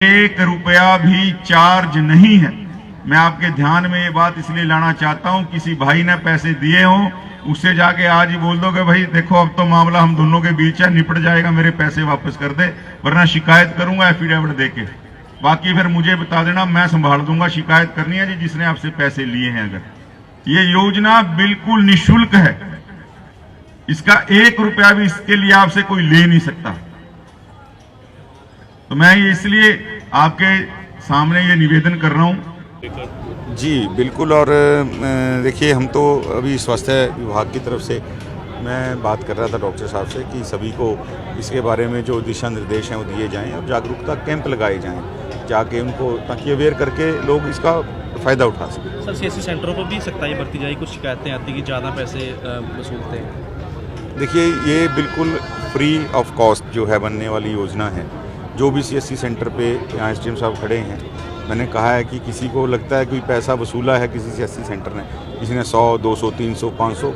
एक रुपया भी चार्ज नहीं है। मैं आपके ध्यान में ये बात इसलिए लाना चाहता हूं, किसी भाई ने पैसे दिए हों उससे जाके आज ही बोल दो कि भाई देखो अब तो मामला हम दोनों के बीच है, निपट जाएगा, मेरे पैसे वापस कर दे, वरना शिकायत करूंगा एफिडेविट देके। बाकी फिर मुझे बता देना, मैं संभाल दूंगा। शिकायत करनी है जी जिसने आपसे पैसे लिए हैं। अगर ये योजना बिल्कुल निःशुल्क है, इसका 1 रुपया भी इसके लिए आपसे कोई ले नहीं सकता। तो मैं ये इसलिए आपके सामने ये निवेदन कर रहा हूं। जी बिल्कुल। और देखिए, हम तो अभी स्वास्थ्य विभाग की तरफ से मैं बात कर रहा था डॉक्टर साहब से कि सभी को इसके बारे में जो दिशा निर्देश हैं वो दिए जाएं और जागरूकता कैंप लगाए जाएं जाके उनको, ताकि अवेयर करके लोग इसका फ़ायदा उठा सकें। सर, सीएससी सेंटरों पर भी सख्ताई बरती जाएगी। कुछ शिकायतें आती कि ज़्यादा पैसे वसूलते हैं। देखिए, ये बिल्कुल फ्री ऑफ कॉस्ट जो है बनने वाली योजना है। जो भी सीएससी सेंटर पे यहाँ एसडीएम साहब खड़े हैं, मैंने कहा है कि किसी को लगता है कोई पैसा वसूला है किसी सीएससी सेंटर ने, किसी ने 100, 200, 300, 500,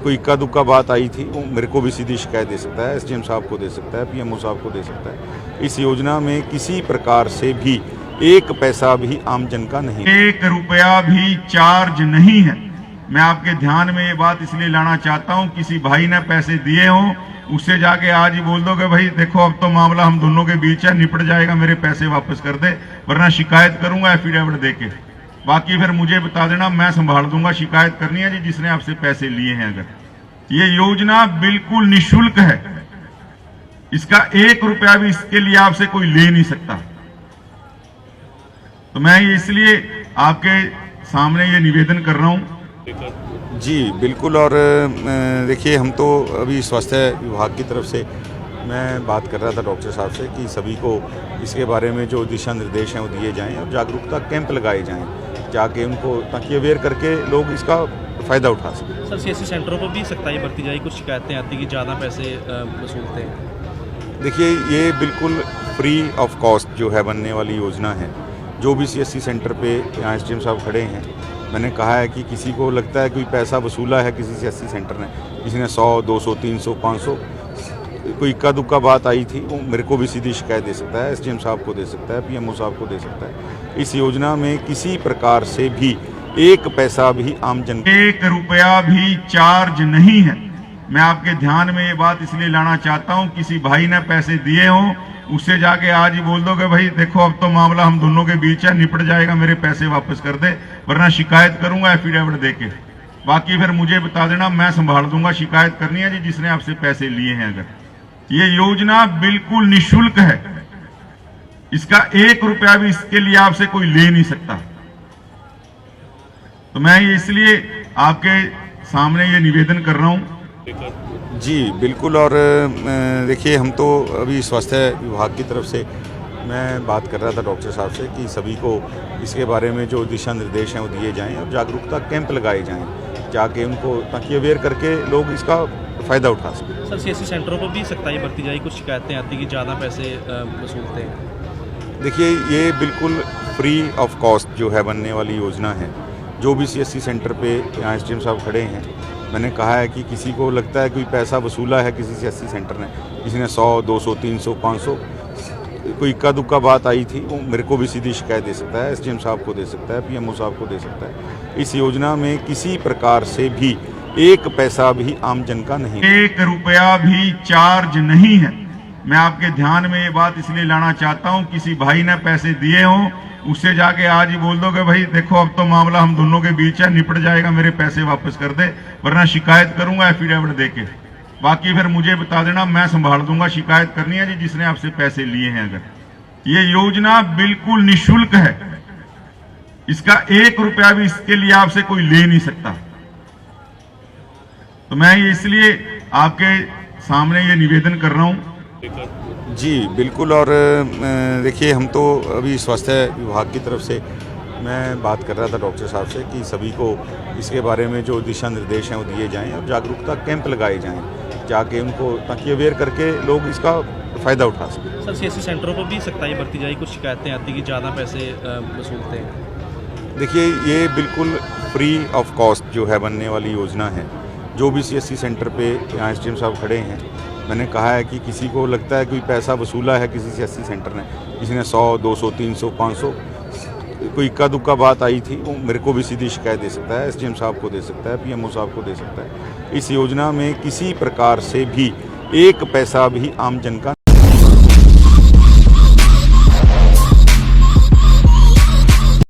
कोई इक्का दुक्का बात आई थी, वो मेरे को भी सीधी शिकायत दे सकता है, एसडीएम साहब को दे सकता है, पीएमओ साहब को दे सकता है। इस योजना में किसी प्रकार से भी एक पैसा भी आम जन का नहीं, 1 रुपया भी चार्ज नहीं है। मैं आपके ध्यान में ये बात इसलिए लाना चाहता हूं, किसी भाई ने पैसे दिए हों उससे जाके आज ही बोल दो कि भाई देखो अब तो मामला हम दोनों के बीच है, निपट जाएगा, मेरे पैसे वापस कर दे, वरना शिकायत करूंगा एफिडेविट देके। बाकी फिर मुझे बता देना, मैं संभाल दूंगा। शिकायत करनी है जी जिसने आपसे पैसे लिए हैं। अगर ये योजना बिल्कुल निःशुल्क है, इसका 1 रुपया भी इसके लिए आपसे कोई ले नहीं सकता। तो मैं ये इसलिए आपके सामने ये निवेदन कर रहा हूं। जी बिल्कुल। और देखिए, हम तो अभी स्वास्थ्य विभाग की तरफ से मैं बात कर रहा था डॉक्टर साहब से कि सभी को इसके बारे में जो दिशा निर्देश हैं वो दिए जाएं और जागरूकता कैंप लगाए जाएं जाके उनको, ताकि अवेयर करके लोग इसका फ़ायदा उठा सकें। सर, सीएससी सेंटरों पर भी सख्ताई बरती जाएगी। कुछ शिकायतें आती कि ज़्यादा पैसे वसूलते हैं। देखिए, ये बिल्कुल फ्री ऑफ कॉस्ट जो है बनने वाली योजना है। जो भी सीएससी सेंटर पे यहाँ एसडीएम साहब खड़े हैं, मैंने कहा है कि किसी को लगता है कोई पैसा वसूला है किसी सीएससी सेंटर ने, किसी ने 100, 200, 300, 500, कोई इक्का दुक्का बात आई थी, वो मेरे को भी सीधी शिकायत दे सकता है, एसडीएम साहब को दे सकता है, पीएमओ साहब को दे सकता है। इस योजना में किसी प्रकार से भी एक पैसा भी आम जन, 1 रुपया भी चार्ज नहीं है। मैं आपके ध्यान में ये बात इसलिए लाना चाहता हूं, किसी भाई ने पैसे दिए हों उससे जाके आज ही बोल दो कि भाई देखो अब तो मामला हम दोनों के बीच है, निपट जाएगा, मेरे पैसे वापस कर दे, वरना शिकायत करूंगा एफिडेविट देके। बाकी फिर मुझे बता देना, मैं संभाल दूंगा। शिकायत करनी है जी जिसने आपसे पैसे लिए हैं। अगर ये योजना बिल्कुल निःशुल्क है, इसका 1 रुपया भी इसके लिए आपसे कोई ले नहीं सकता। तो मैं ये इसलिए आपके सामने ये निवेदन कर रहा हूं। जी बिल्कुल। और देखिए, हम तो अभी स्वास्थ्य विभाग की तरफ से मैं बात कर रहा था डॉक्टर साहब से कि सभी को इसके बारे में जो दिशा निर्देश हैं वो दिए जाएं और जागरूकता कैंप लगाए जाएं जाके उनको, ताकि अवेयर करके लोग इसका फ़ायदा उठा सकें। सर, सीएससी सेंटरों पर भी सख्ताई बरती जाएगी। कुछ शिकायतें आती कि ज़्यादा पैसे वसूलते हैं। देखिए, ये बिल्कुल फ्री ऑफ कॉस्ट जो है बनने वाली योजना है। जो भी सीएससी सेंटर पे यहाँ एसडीएम साहब खड़े हैं, मैंने कहा है कि किसी को लगता है कोई पैसा वसूला है किसी सीएससी सेंटर ने, किसी ने 100, 200, 300, 500, कोई इक्का दुक्का बात आई थी, वो मेरे को भी सीधी शिकायत दे सकता है, एसडीएम साहब को दे सकता है, पीएमओ साहब को दे सकता है। इस योजना में किसी प्रकार से भी एक पैसा भी आम जन का नहीं, 1 रुपया भी चार्ज नहीं है। मैं आपके ध्यान में ये बात इसलिए लाना चाहता हूं, किसी भाई ने पैसे दिए हों उससे जाके आज ही बोल दो कि भाई देखो अब तो मामला हम दोनों के बीच है, निपट जाएगा, मेरे पैसे वापस कर दे, वरना शिकायत करूंगा एफिडेविट देके। बाकी फिर मुझे बता देना, मैं संभाल दूंगा। शिकायत करनी है जी जिसने आपसे पैसे लिए हैं। अगर ये योजना बिल्कुल निःशुल्क है, इसका 1 रुपया भी इसके लिए आपसे कोई ले नहीं सकता। तो मैं ये इसलिए आपके सामने ये निवेदन कर रहा हूं। जी बिल्कुल। और देखिए, हम तो अभी स्वास्थ्य विभाग की तरफ से मैं बात कर रहा था डॉक्टर साहब से कि सभी को इसके बारे में जो दिशा निर्देश हैं वो दिए जाएं और जागरूकता कैंप लगाए जाएं जाके उनको, ताकि अवेयर करके लोग इसका फ़ायदा उठा सकें। सर, सीएससी सेंटरों पर भी सख्ताई बरती जाएगी। कुछ शिकायतें आती कि ज़्यादा पैसे वसूलते हैं। देखिए, ये बिल्कुल फ्री ऑफ कॉस्ट जो है बनने वाली योजना है। जो भी सीएससी सेंटर पे यहाँ एसडीएम साहब खड़े हैं, मैंने कहा है कि किसी को लगता है कोई पैसा वसूला है किसी सीएससी सेंटर ने, किसी ने 100, 200, 300, 500, कोई इक्का दुक्का बात आई थी, वो मेरे को भी सीधी शिकायत दे सकता है, एसडीएम साहब को दे सकता है, पीएमओ साहब को दे सकता है। इस योजना में किसी प्रकार से भी एक पैसा भी आम जन का